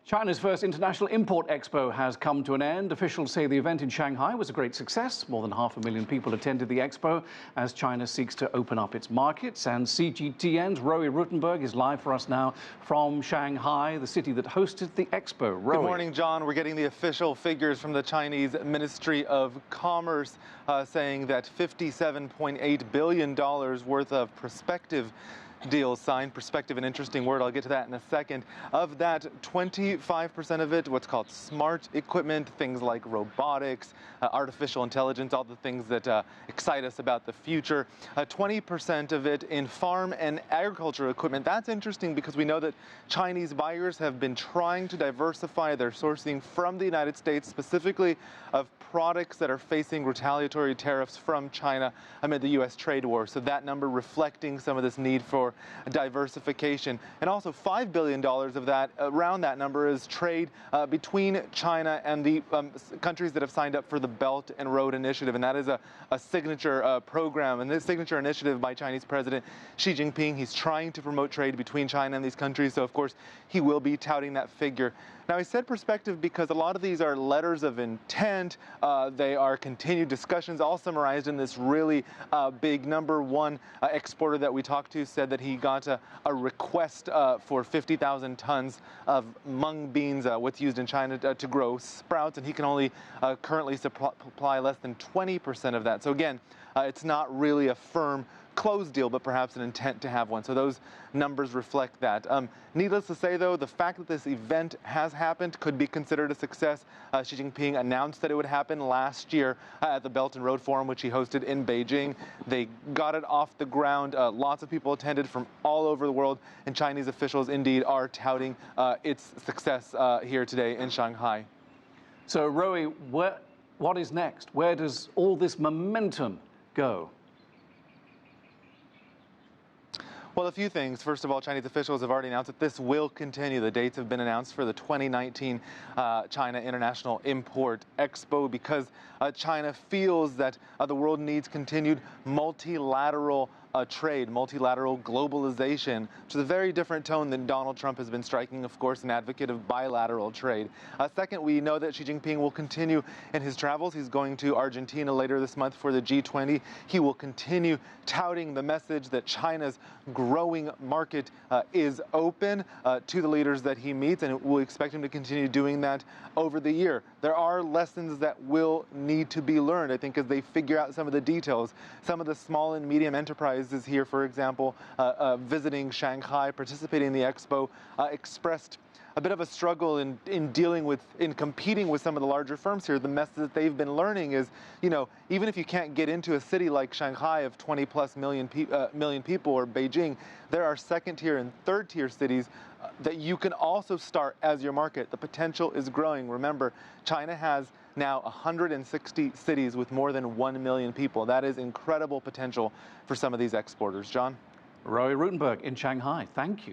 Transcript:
China's first International Import Expo has come to an end. Officials say the event in Shanghai was a great success. More than 500,000 people attended the expo as China seeks to open up its markets. And CGTN's Roee Ruttenberg is live for us now from Shanghai, the city that hosted the expo. Roee. Good morning, John. We're getting the official figures from the Chinese Ministry of Commerce saying that $57.8 billion worth of prospective deals signed. Perspective, an interesting word. I'll get to that in a second. Of that, 25% of it, what's called smart equipment, things like robotics, artificial intelligence, all the things that excite us about the future. 20% of it in farm and agriculture equipment. That's interesting because we know that Chinese buyers have been trying to diversify their sourcing from the United States, specifically of products that are facing retaliatory tariffs from China amid the U.S. trade war. So that number reflecting some of this need for diversification. And also $5 billion of that, around that number, is trade between China and the countries that have signed up for the Belt and Road Initiative. And that is a signature program. And this signature initiative by Chinese President Xi Jinping, he's trying to promote trade between China and these countries. So, of course, he will be touting that figure. Now, I said perspective because a lot of these are letters of intent. They are continued discussions, all summarized in this really big number. One exporter that we talked to said that he got a request for 50,000 tons of mung beans, what's used in China to grow sprouts, and he can only currently supply less than 20% of that. So again, it's not really a firm closed deal, but perhaps an intent to have one. So those numbers reflect that. Needless to say, though, the fact that this event has happened could be considered a success. Xi Jinping announced that it would happen last year at the Belt and Road Forum, which he hosted in Beijing. They got it off the ground. Lots of people attended from all over the world, and Chinese officials indeed are touting its success here today in Shanghai. So, Roee, what is next? Where does all this momentum go? Well, a few things. First of all, Chinese officials have already announced that this will continue. The dates have been announced for the 2019 China International Import Expo because China feels that the world needs continued multilateral trade, multilateral globalization, which is a very different tone than Donald Trump has been striking, of course, an advocate of bilateral trade. Second, we know that Xi Jinping will continue in his travels. He's going to Argentina later this month for the G20. He will continue touting the message that China's growing market is open to the leaders that he meets, and we'll expect him to continue doing that over the year. There are lessons that will need to be learned, I think, as they figure out some of the details. Some of the small and medium enterprises here, for example, visiting Shanghai, participating in the expo, expressed a bit of a struggle in competing with some of the larger firms here. The message that they've been learning is, you know, even if you can't get into a city like Shanghai of 20+ million people, or Beijing, there are second-tier and third-tier cities that you can also start as your market. The potential is growing. Remember, China has now 160 cities with more than 1 million people. That is incredible potential for some of these exporters. John? Roee Ruttenberg in Shanghai. Thank you.